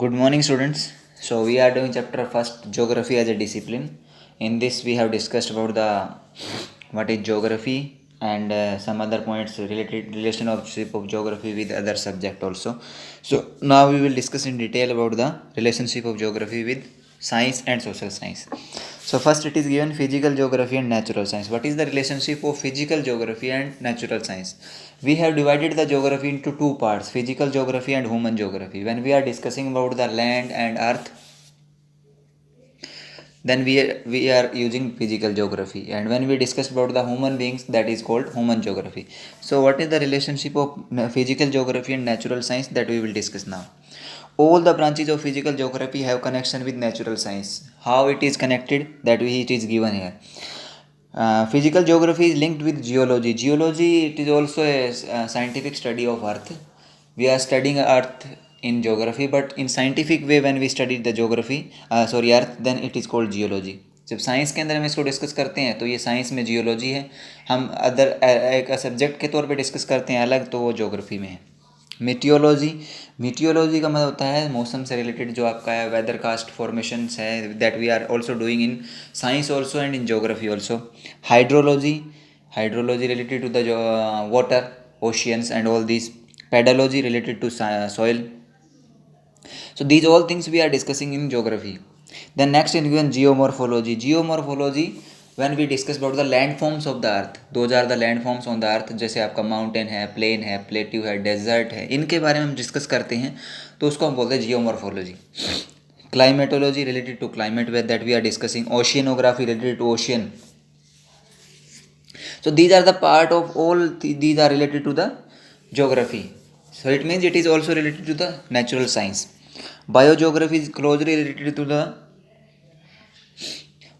Good morning, students. So we are doing chapter first, geography as a discipline. In this, we have discussed about the what is geography and some other points related relationship of geography with other subject also. So now we will discuss in detail about the relationship of geography with science and social science. So first, it is given physical geography and natural science. What is the relationship of physical geography and natural science? We have divided the geography into two parts, physical geography and human geography. When we are discussing about the land and earth, then we are using physical geography, and when we discuss about the human beings, that is called human geography. So what is the relationship of physical geography and natural science, that we will discuss now. All the branches of physical geography have connection with natural science. How it is connected, that it is given here. Physical geography is linked with geology. Geology, it is also a scientific study of earth. We are studying earth in geography, but in scientific way when we study the geography earth, then it is called geology. जब science के अंदर हम इसको discuss करते हैं तो ये science में जियोलॉजी है. हम अदर एक सब्जेक्ट के तौर पे डिस्कस करते हैं अलग, तो वो ज्योग्राफी में है. मीटियोलॉजी, मीटियोलॉजी का मतलब होता है मौसम से रिलेटेड जो आपका है, वेदर कास्ट फॉर्मेशंस है, that we are also doing in science also and in geography also. Hydrology, hydrology related to the water, oceans and all these. Pedology related to soil. So these all things we are discussing in geography. Then next is given geomorphology. Geomorphology, when we discuss about the landforms of the earth, those are the landforms on the earth. जैसे आपका mountain है, plane है, plateau है, desert है, इनके बारे में हम डिस्कस करते हैं, तो उसको हम बोलते हैं geomorphology. Climatology related to climate, where that we are discussing. Oceanography related to ocean. So these are the part of all these are related to the geography. So it means it is also related to the natural science. Biogeography is closely related to the,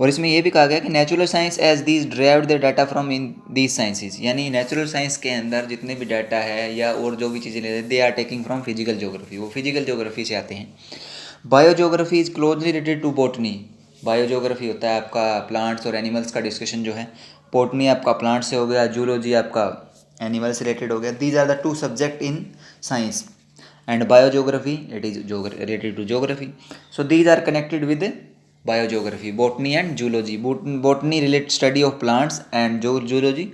और इसमें ये भी कहा गया कि natural science as these derived the data from in these sciences, यानी natural science के अंदर जितने भी डाटा है या और जो भी चीज़ें लेते हैं, they are taking from physical geography, वो फिजिकल ज्योग्राफी से आते हैं. Biogeography is closely related to botany. Biogeography होता है आपका प्लांट्स और एनिमल्स का डिस्कशन जो है. बॉटनी आपका प्लांट से हो गया, जूलॉजी आपका एनिमल से रिलेटेड हो गया. These are the two subject in science. And biogeography, it is related to geography. So these are connected with biogeography, botany and zoology. Botany relates study of plants and zoology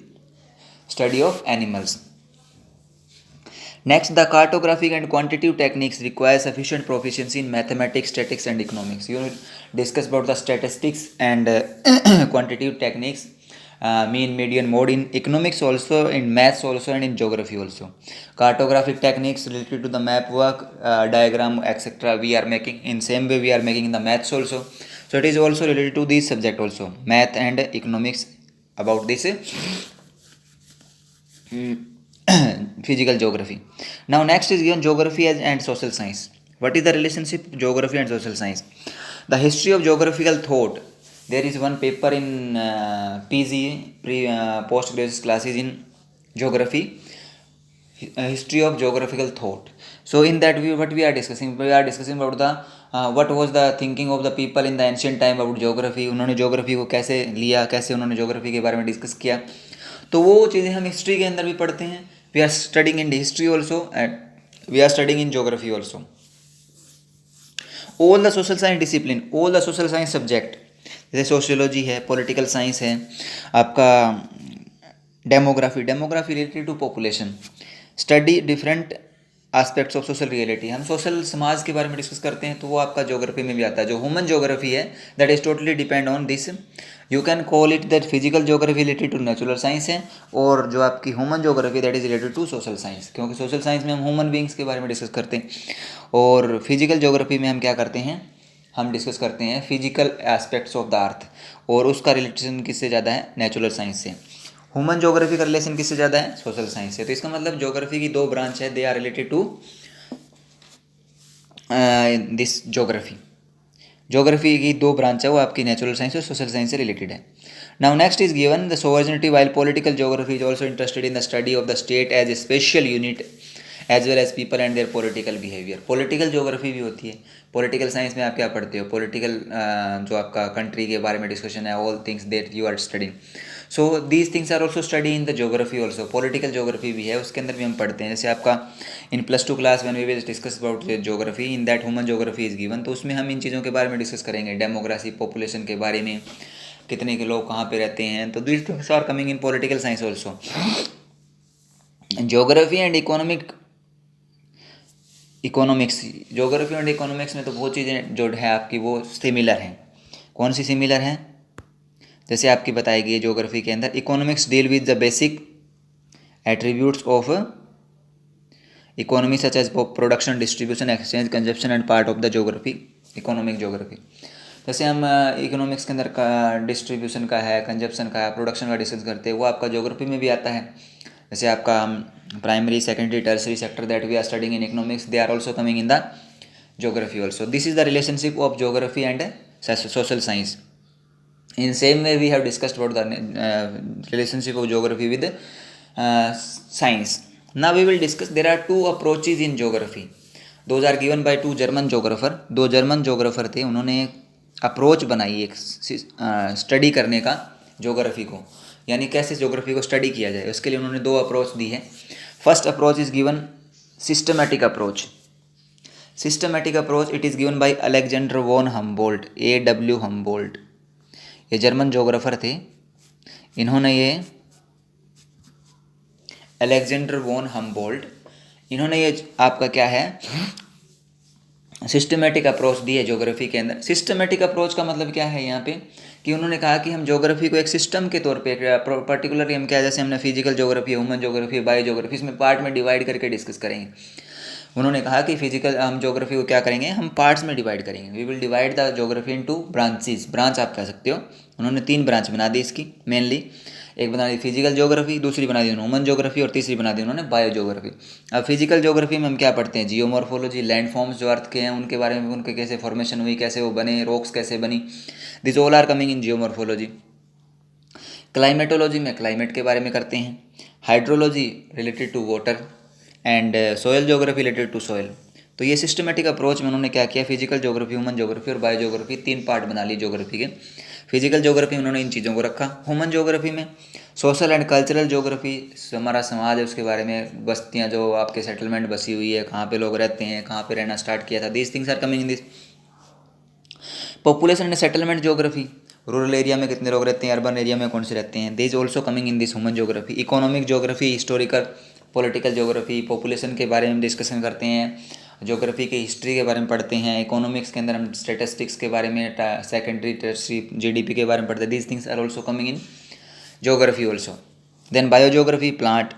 study of animals. Next, the cartographic and quantitative techniques require sufficient proficiency in mathematics, statistics and economics. You will discuss about the statistics and quantitative techniques, mean, median, mode in economics also, in maths also and in geography also. Cartographic techniques related to the map work, diagram etc. we are making. In same way we are making in the maths also. So it is also related to this subject also, math and economics, about this physical geography. Now next is given geography and social science. What is the relationship geography and social science? The history of geographical thought. There is one paper in PG, post graduate classes in geography, history of geographical thought. So in that what we are discussing about the what was the thinking of the people in the ancient time about geography. उन्होंने geography को कैसे लिया, कैसे उन्होंने geography के बारे में discuss किया, तो वो चीज़ें हम हिस्ट्री के अंदर भी पढ़ते हैं. We are studying in history also and we are studying in geography also. All the social science discipline, all the social science subject, जैसे सोशियोलॉजी है, पॉलिटिकल साइंस है, आपका demography, demography related to population, study different aspects of social reality. हम social समाज के बारे में discuss करते हैं, तो वो आपका ज्योग्राफी में भी आता है. जो ह्यूमन ज्योग्राफी है, that is totally depend on this. You can call it that physical geography related to natural science है, और जो आपकी human geography that is related to social science, क्योंकि सोशल साइंस में हम ह्यूमन बींग्स के बारे में डिस्कस करते हैं, और फिजिकल ज्योग्राफी में हम क्या करते हैं, हम डिस्कस करते हैं physical aspects of the earth, और उसका रिलेशन किससे ज़्यादा है, नेचुरल साइंस से. ह्यूमन ज्योग्राफी का रिलेशन किससे ज़्यादा है, सोशल साइंस से. तो इसका मतलब ज्योग्राफी की दो ब्रांच है, they are related to this geography. Geography की दो ब्रांच है, वो आपकी नेचुरल साइंस और सोशल साइंस से रिलेटेड है. Now next is given the sovereignty, while political geography is also interested in the study of the state as a spatial unit as well as people and their political behaviour. Political geography भी होती है. Political science में आप क्या पढ़ते हो, political जो आपका कंट्री के बारे में डिस्कशन है, all things that you are studying. So these things are also study in the geography also, political geography भी है उसके अंदर भी हम पढ़ते हैं। जैसे आपका in +2 class when we will discuss about geography in that human geography is given, तो उसमें हम इन चीज़ों के बारे में डिस्कस करेंगे, डेमोग्राफी, पॉपुलेशन के बारे में, कितने के लोग कहाँ पे रहते हैं। तो these things are coming in political science also. Geography and economics, geography and economics में तो बहुत चीज़ें जो है आपकी वो सिमिलर हैं। कौन सी सिमिलर हैं? जैसे आपकी बताई गई है ज्योग्राफी के अंदर, economics deal with the basic attributes of economy such as production, distribution, exchange, consumption and part of the geography, economic geography. जैसे हम इकोनॉमिक्स के अंदर का डिस्ट्रीब्यूशन का है, कंजप्शन का है, प्रोडक्शन का डिस्कस करते हैं, वो आपका ज्योग्राफी में भी आता है। जैसे आपका primary, secondary, tertiary sector that we are studying in economics, they are also coming in the geography also. This is the relationship of geography and social science. In same way we have discussed about the relationship of geography with science. Now we will discuss, there are two approaches in geography. Those are given by two German geographer. दो German geographer थे, उन्होंने approach बनाई एक study करने का geography को, यानी कैसे ज्योग्राफी को स्टडी किया जाए। उसके लिए उन्होंने दो अप्रोच दी है। First approach is given systematic approach. Systematic approach it is given by Alexander von Humboldt, AW Humboldt. ये जर्मन जोग्राफर थे, इन्होंने ये अलेक्जेंडर वॉन हम्बोल्ट, इन्होंने ये आपका क्या है सिस्टमेटिक अप्रोच दी है ज्योग्राफी के अंदर। सिस्टमेटिक अप्रोच का मतलब क्या है यहाँ पे, कि उन्होंने कहा कि हम ज्योग्राफी को एक सिस्टम के तौर पे पर्टिकुलरली हम क्या, जैसे हमने physical geography, human geography, bio geography, इसमें पार्ट में डिवाइड करके डिस्कस करेंगे। उन्होंने कहा कि फिजिकल हम ज्योग्राफी को क्या करेंगे, हम पार्ट्स में डिवाइड करेंगे। We will divide the geography into branches, branch आप कह सकते हो। उन्होंने 3 ब्रांच बना दी इसकी मेनली, एक बना दी फिजिकल ज्योग्राफी, दूसरी बना दी ह्यूमन ज्योग्राफी और तीसरी बना दी उन्होंने बायो ज्योग्राफी। अब फिजिकल ज्योग्राफी में हम क्या पढ़ते हैं, जियोमॉर्फोलॉजी, लैंड फॉर्म्स जो अर्थ के हैं उनके बारे में, उनके कैसे फॉर्मेशन हुई, कैसे वो बने, रॉक्स कैसे बनी, this all are coming in geomorphology. Climatology में क्लाइमेट के बारे में करते हैं, hydrology related to water and soil geography related to soil. तो ये सिस्टमेटिक अप्रोच में उन्होंने क्या किया, फिजिकल ज्योग्राफी, ह्यूमन ज्योग्राफी और बायो ज्योग्राफी 3 पार्ट बना लिए ज्योग्राफी के। फिजिकल ज्योग्राफी में उन्होंने इन चीज़ों को रखा। ह्यूमन ज्योग्राफी में सोशल एंड कल्चरल ज्योग्राफी, हमारा समाज है उसके बारे में, बस्तियाँ जो आपके सेटलमेंट बसी हुई है, कहाँ पे लोग रहते हैं, कहाँ पे रहना स्टार्ट किया था, these things are coming in this. Population and settlement geography, rural area में कितने लोग रहते हैं, अर्बन एरिया में कौन से रहते हैं, this also coming in this human geography. Economic geography, historical political geography, population के बारे में डिस्कशन करते हैं, ज्योग्राफी के हिस्ट्री के बारे में पढ़ते हैं। इकोनॉमिक्स के अंदर हम स्टेटिस्टिक्स के बारे में, सेकेंडरी टर्सरी GDP के बारे में पढ़ते हैं। These things are also coming in geography also. Then bio geography, plant,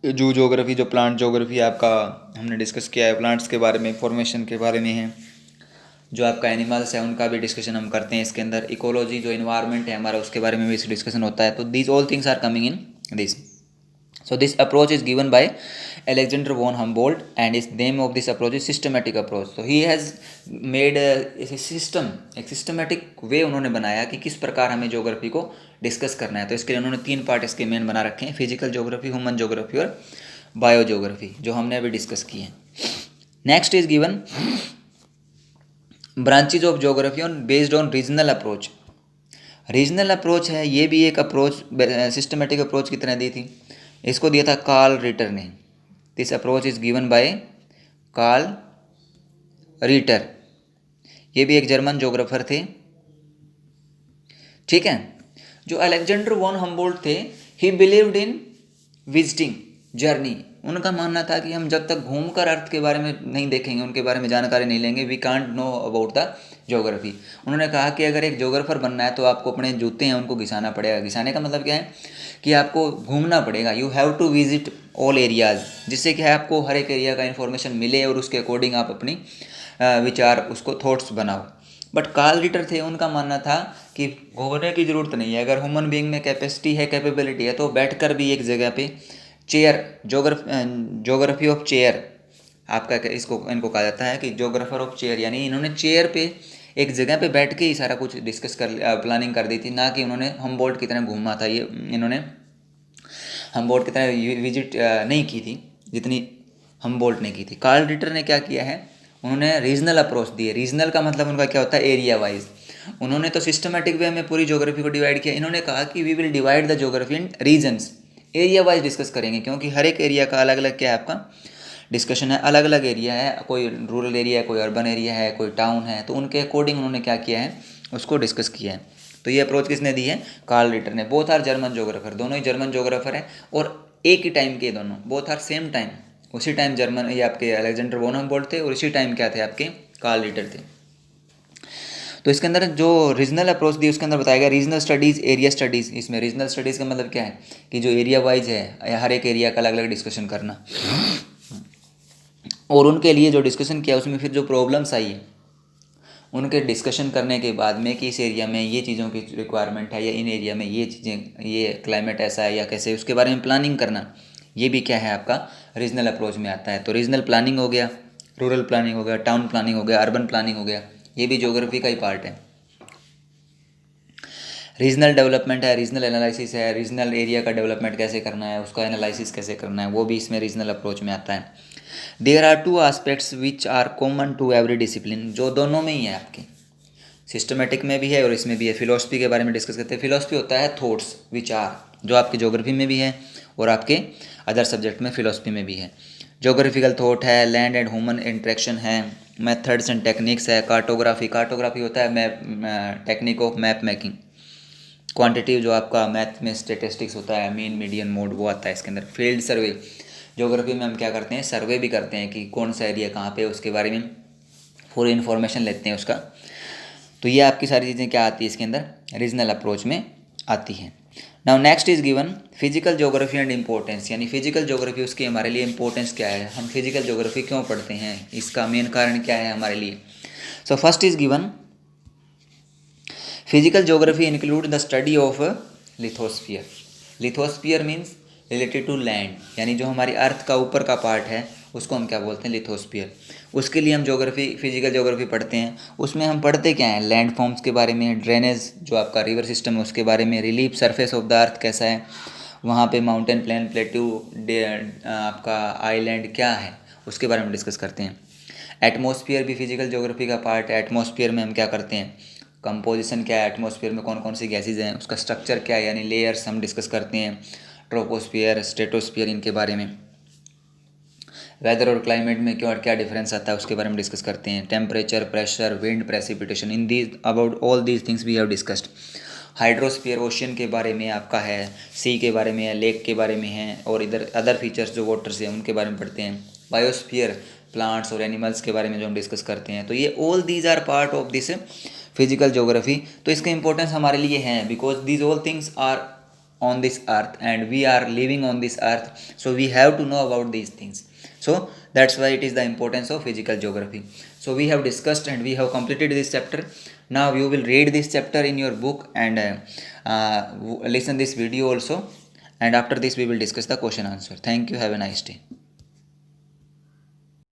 zoo geography, जो प्लांट ज्योग्राफी आपका हमने डिस्कस किया है, प्लांट्स के बारे में, फॉर्मेशन के बारे में है। जो आपका एनिमल्स है उनका भी डिस्कशन हम करते हैं इसके अंदर। इकोलॉजी, जो इन्वायरमेंट है हमारा, उसके बारे में भी डिस्कशन होता है। तो these all things are coming in this. So this approach is given by Alexander von Humboldt and his name of this approach is systematic approach. So he has made a system, एक systematic way उन्होंने बनाया कि किस प्रकार हमें geography को discuss करना है। तो इसके लिए उन्होंने 3 पार्ट इसके मेन बना रखे हैं, फिजिकल ज्योग्राफी, ह्यूमन ज्योग्राफी और बायो ज्योग्राफी, जो हमने अभी डिस्कस की है। Next is given branches of geography on based on regional approach. Regional approach है, ये भी एक अप्रोच सिस्टमेटिक अप्रोच की तरह दी थी। इसको दिया था कार्ल रिटर ने। This approach is given by Carl Ritter, ये भी एक जर्मन ज्योग्राफर थे, ठीक है। जो अलेक्जेंडर वॉन हम्बोल्ट थे, ही बिलीव्ड इन विजिटिंग जर्नी। उनका मानना था कि हम जब तक घूमकर अर्थ के बारे में नहीं देखेंगे, उनके बारे में जानकारी नहीं लेंगे, we can't know about the geography. उन्होंने कहा कि अगर एक ज्योग्राफर बनना है तो आपको अपने जूते हैं उनको घिसाना पड़ेगा। घिसाने का मतलब क्या है कि आपको घूमना पड़ेगा, you have to visit all areas, जिससे क्या है आपको हर एक एरिया का इन्फॉर्मेशन मिले और उसके अकॉर्डिंग आप अपनी विचार, उसको थॉट्स बनाओ। बट कार्ल रिटर थे, उनका मानना था कि घूमने की ज़रूरत नहीं है। अगर ह्यूमन बीइंग में कैपेसिटी है, कैपेबिलिटी है, तो बैठकर भी एक जगह पे चेयर, ज्योग्राफी ऑफ चेयर आपका इसको इनको कहा जाता है कि ज्योग्राफर ऑफ चेयर, यानी इन्होंने चेयर पे एक जगह पे बैठ के ही सारा कुछ डिस्कस कर प्लानिंग कर दी थी, ना कि उन्होंने हम्बोल्ट की तरह घूमा था। ये इन्होंने हम्बोल्ट की तरह विजिट नहीं की थी जितनी हम्बोल्ट ने की थी। कार्ल रिटर ने क्या किया है, उन्होंने रीजनल अप्रोच दी है। रीजनल का मतलब उनका क्या होता है, एरिया वाइज। उन्होंने तो सिस्टमेटिक वे में पूरी ज्योग्राफी को डिवाइड किया, इन्होंने कहा कि we will divide the geography in regions, area wise discuss करेंगे, क्योंकि हर एक एरिया का अलग अलग क्या है आपका डिस्कशन है, अलग अलग एरिया है, कोई रूरल एरिया है, कोई अर्बन एरिया है, कोई टाउन है, तो उनके अकॉर्डिंग उन्होंने क्या किया है उसको डिस्कस किया है। तो ये अप्रोच किसने दी है? कार्ल रिटर ने। बोथ आर जर्मन जोग्राफर, दोनों ही जर्मन जोग्राफर है और एक ही टाइम के दोनों, बोथ आर सेम टाइम, उसी टाइम जर्मन ये आपके अलेक्जेंडर बोन हमबोल्ट थे और इसी टाइम क्या थे आपके कार्ल रिटर थे। तो इसके अंदर जो रीजनल अप्रोच दी उसके अंदर बताया गया रीजनल स्टडीज़, एरिया स्टडीज़। इसमें रीजनल स्टडीज़ का मतलब क्या है कि जो एरिया वाइज है हर एक एरिया का अलग अलग डिस्कशन करना, और उनके लिए जो डिस्कशन किया उसमें फिर जो प्रॉब्लम्स आई है उनके डिस्कशन करने के बाद में कि इस एरिया में ये चीज़ों की रिक्वायरमेंट है या इन एरिया में ये चीज़ें, ये क्लाइमेट ऐसा है या कैसे, उसके बारे में प्लानिंग करना, ये भी क्या है आपका रीजनल अप्रोच में आता है। तो रीजनल प्लानिंग हो गया, रूरल प्लानिंग हो गया, टाउन प्लानिंग हो गया, अर्बन प्लानिंग हो गया, ये भी ज्योग्राफी का ही पार्ट है। रीजनल डेवलपमेंट है, रीजनल एनालिसिस है, रीजनल एरिया का डेवलपमेंट कैसे करना है, उसका एनालिसिस कैसे करना है, वो भी इसमें रीजनल अप्रोच में आता है। There are two aspects which are common to every discipline, जो दोनों में ही है आपके, सिस्टमेटिक में भी है और इसमें भी है। फिलोसफी के बारे में डिस्कस करते हैं। फिलोसफी होता है थॉट्स, विचार, जो आपके ज्योग्राफी में भी है और आपके अदर सब्जेक्ट में फिलोसफी में भी है। ज्योग्राफिकल थॉट है, लैंड एंड ह्यूमन इंटरेक्शन है, मेथड्स एंड टेक्निक्स है, कार्टोग्राफी, कार्टोग्राफी होता है map, technique of map making, quantitative जो आपका मैथ में स्टेटिस्टिक्स होता है, मीन मीडियन मोड, वो आता है इसके अंदर। फील्ड सर्वे, ज्योग्राफी में हम क्या करते हैं सर्वे भी करते हैं कि कौन सा एरिया कहाँ पे, उसके बारे में पूरी इन्फॉर्मेशन लेते हैं उसका। तो ये आपकी सारी चीज़ें क्या आती है इसके अंदर रीजनल अप्रोच में आती हैं। Now next is given physical geography and importance, यानी फिजिकल ज्योग्राफी उसकी हमारे लिए इंपॉर्टेंस क्या है, हम फिजिकल ज्योग्राफी क्यों पढ़ते हैं, इसका मेन कारण क्या है हमारे लिए। So first is given physical geography include the study of lithosphere. Lithosphere means related to land, यानी जो हमारी अर्थ का ऊपर का पार्ट है उसको हम क्या बोलते हैं लिथोस्फीयर। उसके लिए हम ज्योग्राफी, फिजिकल ज्योग्राफी पढ़ते हैं। उसमें हम पढ़ते क्या हैं, लैंड फॉर्म्स के बारे में, ड्रेनेज जो आपका रिवर सिस्टम है उसके बारे में, relief surface of the earth कैसा है, वहाँ पे माउंटेन, प्लेन, प्लेट्यू, आपका आइलैंड क्या है उसके बारे में डिस्कस करते हैं। एटमॉस्फेयर भी फिजिकल ज्योग्राफी का पार्ट है। एटमॉस्फेयर में हम क्या करते हैं, कंपोजिशन क्या है, एटमॉस्फेयर में कौन कौन सी गैसेज हैं, उसका स्ट्रक्चर क्या है, यानी लेयर्स हम डिस्कस करते हैं। ट्रोपोस्फियर, स्ट्रेटोस्फियर, इनके बारे में। वेदर और क्लाइमेट में क्या क्या डिफरेंस आता है उसके बारे में डिस्कस करते हैं। Temperature, pressure, wind, precipitation, in these about all these things we have discussed. Hydrosphere ocean के बारे में आपका है, सी के बारे में है, लेक के बारे में है, और इधर अदर फीचर्स जो वाटर से हैं उनके बारे में पढ़ते हैं। बायोस्फीयर, प्लांट्स और एनिमल्स के बारे में जो हम डिस्कस करते हैं। तो ये all these are part of this physical geography. तो इसका इंपॉर्टेंस हमारे लिए है because these all things are on this earth and we are living on this earth, so we have to know about these things. So that's why it is the importance of physical geography. So we have discussed and we have completed this chapter. Now you will read this chapter in your book and listen this video also, and after this we will discuss the question answer. Thank you, have a nice day.